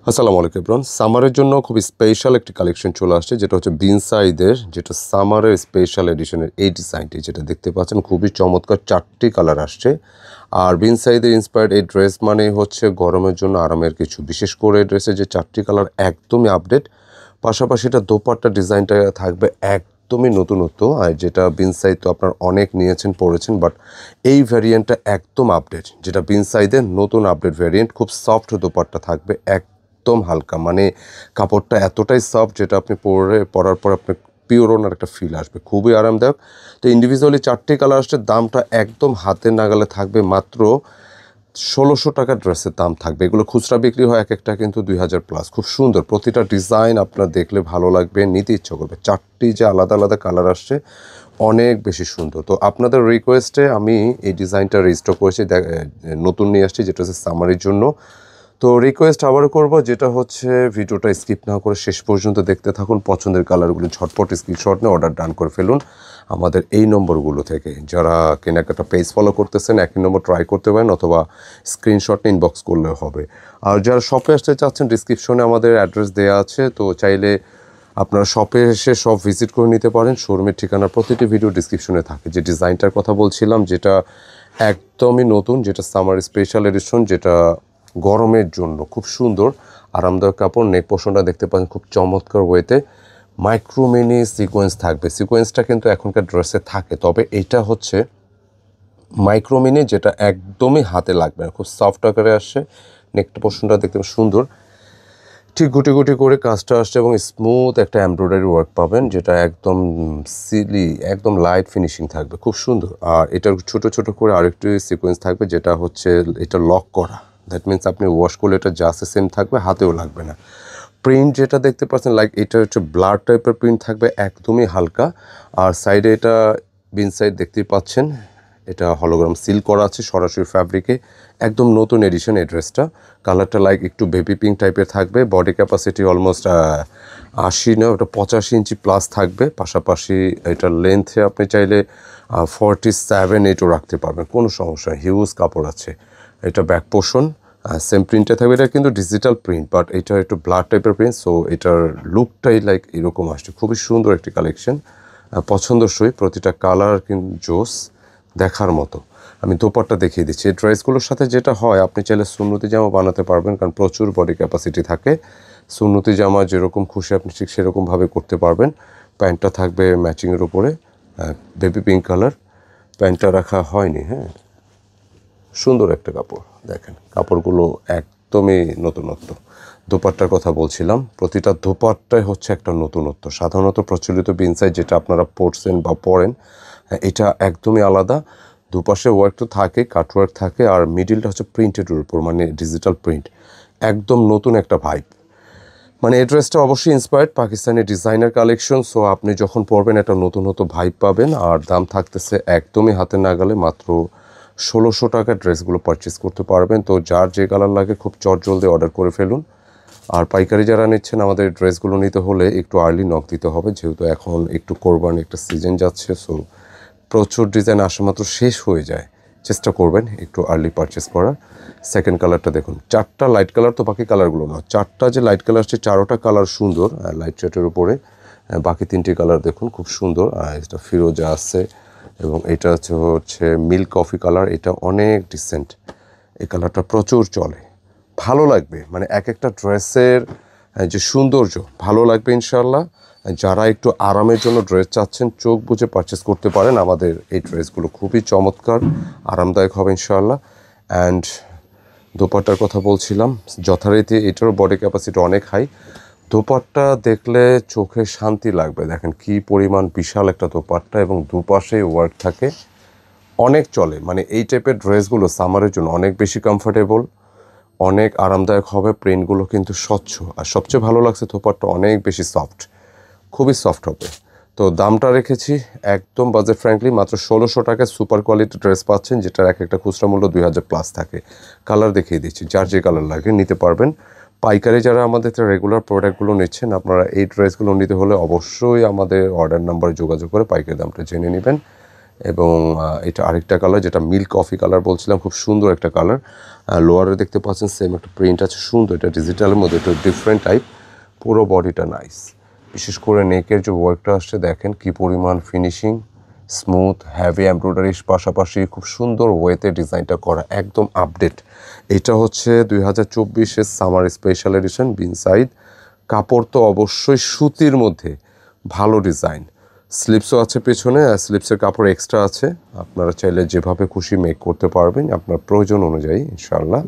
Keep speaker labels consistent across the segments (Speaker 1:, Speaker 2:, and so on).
Speaker 1: আসসালামু আলাইকুম এভরিওয়ান। সামারের জন্য খুব স্পেশাল একটি কালেকশন চলে আসছে, যেটা হচ্ছে বিনসাইদের, যেটা সামারের স্পেশাল এডিশনের এই ডিজাইনটি যেটা দেখতে পাচ্ছেন খুবই চমৎকার, 4টি কালার আসছে। আর বিনসাইদের ইন্সপায়ার্ড এই ড্রেস মানে হচ্ছে গরমের জন্য আরামের কিছু, বিশেষ করে ড্রেসের যে 4টি কালার একদমই আপডেট, পাশাপাশি এটা দোপাট্টা ডিজাইনটা থাকবে একদমই নতুনত্ব। আর যেটা বিনসাইদ তো আপনার অনেক নিয়েছেন পড়েছেন, বাট এই ভ্যারিয়েন্টটা একদম আপডেট, যেটা বিনসাইদের নতুন আপডেট ভ্যারিয়েন্ট। খুব সফট দোপাট্টা থাকবে, একদম হালকা, মানে কাপড়টা এতটাই সফট যেটা আপনি পরার পর আপনার পিওর ওনার একটা ফিল আসবে, খুবই আরামদায়ক। তো ইন্ডিভিজুয়ালি 4টি কালার আসছে, দামটা একদম হাতের নাগালে থাকবে, মাত্র 1600 টাকা ড্রেসের দাম থাকবে। এগুলো খুচরা বিক্রি হয় এক একটা কিন্তু 2000+। খুব সুন্দর, প্রতিটা ডিজাইন আপনার দেখলে ভালো লাগবে, নিতে ইচ্ছা করবে। 4টি যে আলাদা আলাদা কালার আসছে, অনেক বেশি সুন্দর। তো আপনাদের রিকোয়েস্টে আমি এই ডিজাইনটা রেজিস্টার করেছি, নতুন নিয়ে আসছি, যেটা হচ্ছে সামারির জন্য। তো রিকোয়েস্ট আবারও করব, যেটা হচ্ছে ভিডিওটা স্কিপ না করে শেষ পর্যন্ত দেখতে থাকুন। পছন্দের কালারগুলো ঝটপট স্ক্রিনশট নিয়ে অর্ডার ডান করে ফেলুন আমাদের এই নম্বরগুলো থেকে। যারা কেনাকাটা পেজ ফলো করতেছেন, একই নম্বর ট্রাই করতে পারেন, অথবা স্ক্রিনশট নিয়ে ইনবক্স করলেও হবে। আর যারা শপে আসতে চাচ্ছেন, ডিসক্রিপশনে আমাদের অ্যাড্রেস দেওয়া আছে, তো চাইলে আপনারা শপে এসে সব ভিজিট করে নিতে পারেন। শোরুমের ঠিকানা প্রতিটি ভিডিও ডিসক্রিপশনে থাকে। যে ডিজাইনটার কথা বলছিলাম, যেটা একদমই নতুন, যেটা সামার স্পেশাল এডিশন, যেটা গরমের জন্য খুব সুন্দর আরামদায়ক কাপড়। নেক পোর্শনটা দেখতে পাচ্ছেন খুব চমৎকার ওয়েতে মাইক্রোমিনি সিকোয়েন্স থাকবে। সিকোয়েন্সটা কিন্তু এখনকার ড্রেসে থাকে, তবে এটা হচ্ছে মাইক্রোমিনি, যেটা একদমই হাতে লাগবে না, খুব সফট আকারে আসছে। নেক পোর্শনটা দেখতে সুন্দর, ঠিক গুটি গুটি করে কাজটা আসছে, এবং স্মুথ একটা এমব্রয়ডারি ওয়ার্ক পাবেন, যেটা একদম সিলি, একদম লাইট ফিনিশিং থাকবে, খুব সুন্দর। আর এটার ছোট ছোট করে আরেকটি সিকোয়েন্স থাকবে, যেটা হচ্ছে এটা লক করা। দ্যাট মিনস আপনি ওয়াশ করলে এটা জাস্ট সেম থাকবে, হাতেও লাগবে না। প্রিন্ট যেটা দেখতে পাচ্ছেন, লাইক এটা হচ্ছে ব্লাড টাইপের প্রিন্ট থাকবে, একদমই হালকা। আর সাইডে এটা বিন সাইড দেখতেই পাচ্ছেন, এটা হলোগ্রাম সিল করা আছে সরাসরি ফ্যাব্রিকে, একদম নতুন এডিশন এই ড্রেসটা। কালারটা লাইক একটু বেবি পিঙ্ক টাইপের থাকবে। বডি ক্যাপাসিটি অলমোস্ট 80 না, ওটা 85 ইঞ্চি প্লাস থাকবে। পাশাপাশি এটার লেন্থে আপনি চাইলে 47-8ও রাখতে পারবেন, কোনো সমস্যা। হিউজ কাপড় আছে। এটা ব্যাক পোর্শন সেম প্রিন্টে থাকবে। এটা কিন্তু ডিজিটাল প্রিন্ট, বাট এটা একটু ব্লাড টাইপের প্রিন্ট, সো এটার লুকটাই লাইক এরকম আসছে। খুবই সুন্দর একটি কালেকশন, পছন্দসই। প্রতিটা কালার কিন্তু জোস, দেখার মতো। আমি দোপাট্টা দেখিয়ে দিচ্ছি। এই ড্রেসগুলোর সাথে যেটা হয়, আপনি চাইলে সুন্নতি জামা বানাতে পারবেন, কারণ প্রচুর বডি ক্যাপাসিটি থাকে। সুন্নতি জামা যেরকম খুশি আপনি ঠিক সেরকমভাবে করতে পারবেন। প্যান্টটা থাকবে ম্যাচিংয়ের উপরে, বেবি পিঙ্ক কালার। প্যান্টটা রাখা হয়নি, হ্যাঁ, সুন্দর একটা কাপড়। দেখেন কাপড়গুলো একদমই নতুনত্ব। দোপাট্টার কথা বলছিলাম, প্রতিটা দোপাট্টাই হচ্ছে একটা নতুনত্ব। সাধারণত প্রচলিত বিনসাইড যেটা আপনারা পরছেন বা পরেন, এটা একদমই আলাদা। দুপাশে ওয়ার্ক তো থাকে, কাটওয়ার্ক থাকে, আর মিডিলটা হচ্ছে প্রিন্টেডের উপর, মানে ডিজিটাল প্রিন্ট। একদম নতুন একটা ভাইব। মানে এই ড্রেসটা অবশ্যই inspired Pakistani designer collection, so আপনি যখন পরবেন একটা নতুন ভাইব পাবেন। আর দাম থাকতেছে একদমই হাতে নাগালে, মাত্র 1600 টাকা ড্রেসগুলো পারচেস করতে পারবেন। তো যার যে কালার লাগে খুব চটজলদি অর্ডার করে ফেলুন। আর পাইকারি যারা নিচ্ছেন, আমাদের ড্রেসগুলো নিতে হলে একটু আর্লি নক দিতে হবে, যেহেতু এখন একটু কোরবানি একটা সিজন যাচ্ছে, সো প্রচুর ডিজাইন আসা মাত্র শেষ হয়ে যায়। চেষ্টা করবেন একটু আর্লি পারচেস করার। সেকেন্ড কালারটা দেখুন, 4টা লাইট কালার, তো বাকি কালারগুলো না। 4টা যে লাইট কালার আসছে, 4টা কালার সুন্দর লাইট চার্টের উপরে। বাকি 3টি কালার দেখুন খুব সুন্দর। এটা ফিরোজা আছে, এবং এটা হচ্ছে মিল্ক কফি কালার। এটা অনেক ডিসেন্ট, এই কালারটা প্রচুর চলে, ভালো লাগবে। মানে এক একটা ড্রেসের যে সৌন্দর্য ভালো লাগবে ইনশাল্লাহ। যারা একটু আরামের জন্য ড্রেস চাচ্ছেন, চোখ বুজে পারচেস করতে পারেন। আমাদের এই ড্রেসগুলো খুবই চমৎকার, আরামদায়ক হবে ইনশাল্লাহ। অ্যান্ড দোপাট্টার কথা বলছিলাম, যথারীতি এটারও বডি ক্যাপাসিটি অনেক হাই। দোপাট্টা দেখলে চোখে শান্তি লাগবে। দেখেন কি পরিমাণ বিশাল একটা দোপাট্টা, এবং দুপাশেই ওয়ার্ক থাকে, অনেক চলে। মানে এই টাইপের ড্রেসগুলো সামারের জন্য অনেক বেশি কমফোর্টেবল, অনেক আরামদায়ক হবে। প্রিন্টগুলো কিন্তু স্বচ্ছ, আর সবচেয়ে ভালো লাগছে দোপাট্টা অনেক বেশি সফট, খুবই সফট হবে। তো দামটা রেখেছি একদম বাজেট ফ্র্যাঙ্কলি, মাত্র 1600 টাকায় সুপার কোয়ালিটি ড্রেস পাচ্ছেন, যেটার এক একটা খুচরা মূল্য 2000+ থাকে। কালার দেখিয়ে দিচ্ছি, যার যে কালার লাগে নিতে পারবেন। পাইকারি যারা আমাদের রেগুলার প্রোডাক্টগুলো নিচ্ছেন, আপনারা এই ড্রেসগুলো নিতে হলে অবশ্যই আমাদের অর্ডার নাম্বারে যোগাযোগ করে পাইকারি দামটা জেনে নেবেন। এবং এটা আরেকটা কালার যেটা মিল্ক কফি কালার বলছিলাম, খুব সুন্দর একটা কালার। লোয়ারে দেখতে পাচ্ছেন সেম একটা প্রিন্ট আছে, সুন্দর। এটা ডিজিটালের মধ্যে একটু ডিফারেন্ট টাইপ, পুরো বডিটা নাইস। বিশেষ করে নেকের যে ওয়ার্কটা আসছে দেখেন কি পরিমাণ ফিনিশিং, স্মুথ, হ্যাভি এমব্রয়ডারির পাশাপাশি খুব সুন্দর ওয়েতে ডিজাইনটা করা, একদম আপডেট। এটা হচ্ছে 2024-এর সামার স্পেশাল এডিশন বিনসাইড। কাপড় তো অবশ্যই সুতির মধ্যে, ভালো ডিজাইন। স্লিপসও আছে পেছনে, আর স্লিপসের কাপড় এক্সট্রা আছে। আপনারা চাইলে যেভাবে খুশি মেক করতে পারবেন আপনার প্রয়োজন অনুযায়ী ইনশাআল্লাহ।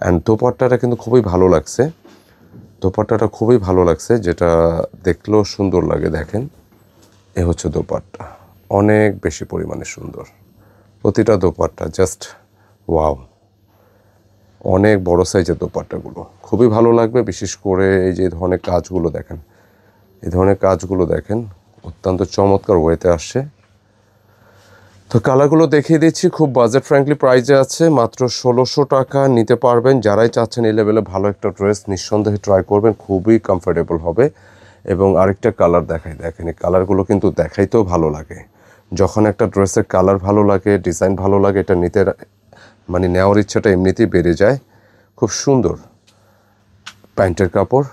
Speaker 1: অ্যান্ড দোপাট্টাটা কিন্তু খুবই ভালো লাগছে, দোপাট্টাটা খুবই ভালো লাগছে, যেটা দেখলেও সুন্দর লাগে। দেখেন এ হচ্ছে দোপাট্টা, অনেক বেশি পরিমাণে সুন্দর প্রতিটা দোপাট্টা, জাস্ট ওয়াও। অনেক বড় সাইজের দোপাট্টাগুলো খুবই ভালো লাগবে। বিশেষ করে এই যে ধরনের কাজগুলো দেখেন, এই ধরনের কাজগুলো দেখেন, অত্যন্ত চমৎকার ওয়েতে আসছে। তো কালারগুলো দেখিয়ে দিচ্ছি, খুব বাজেট ফ্র্যাঙ্কলি প্রাইজে আছে, মাত্র 1600 টাকা নিতে পারবেন। যারাই চাচ্ছেন এই লেভেলে ভালো একটা ড্রেস নিঃসন্দেহে ট্রাই করবেন, খুবই কমফোর্টেবল হবে। এবং আরেকটা কালার দেখাই, দেখেন এই কালারগুলো কিন্তু দেখাইতেও ভালো লাগে। যখন একটা ড্রেসের কালার ভালো লাগে, ডিজাইন ভালো লাগে, এটা নিতে মানে নেওয়ার ইচ্ছাটা এমনিতেই বেড়ে যায়। খুব সুন্দর প্যান্টের কাপড়,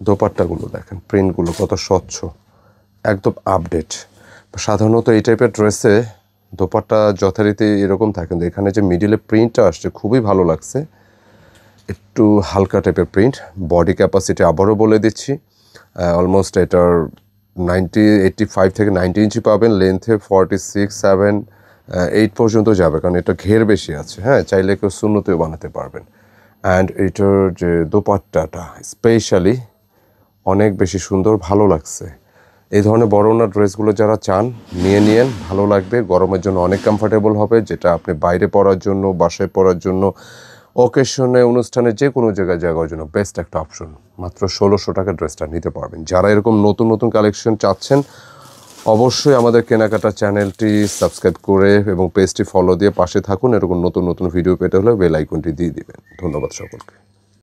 Speaker 1: দোপাট্টাগুলো দেখেন, প্রিন্টগুলো কত স্বচ্ছ, একদম আপডেট। সাধারণত এই টাইপের ড্রেসে দোপাট্টা যথারীতি এরকম থাকে, কিন্তু এখানে যে মিডিলে প্রিন্টটা আসছে খুবই ভালো লাগছে, একটু হালকা টাইপের প্রিন্ট। বডি ক্যাপাসিটি আবারও বলে দিচ্ছি, অলমোস্ট এটার 85 থেকে 90 ইঞ্চি পাবেন, লেন্থে 46, 7, 8 পর্যন্ত যাবে, কারণ এটা ঘের বেশি আছে। হ্যাঁ, চাইলে কেউ সুন্নতেও বানাতে পারবেন। অ্যান্ড এটার যে দোপাট্টাটা স্পেশালি অনেক বেশি সুন্দর, ভালো লাগছে। এই ধরনের বড় ওনার ড্রেসগুলো যারা চান নিয়েন, ভালো লাগবে, গরমের জন্য অনেক কমফোর্টেবল হবে, যেটা আপনি বাইরে পরার জন্য, বাসায় পরার জন্য, অকেশনে, অনুষ্ঠানে, যে কোনো জায়গায় যাওয়ার জন্য বেস্ট একটা অপশন। মাত্র 1600 টাকা ড্রেসটা নিতে পারবেন। যারা এরকম নতুন নতুন কালেকশন চাচ্ছেন অবশ্যই আমাদের কেনাকাটা চ্যানেলটি সাবস্ক্রাইব করে এবং পেজটি ফলো দিয়ে পাশে থাকুন। এরকম নতুন নতুন ভিডিও পেতে হলে বেল আইকনটি দিয়ে দিবেন। ধন্যবাদ সকলকে।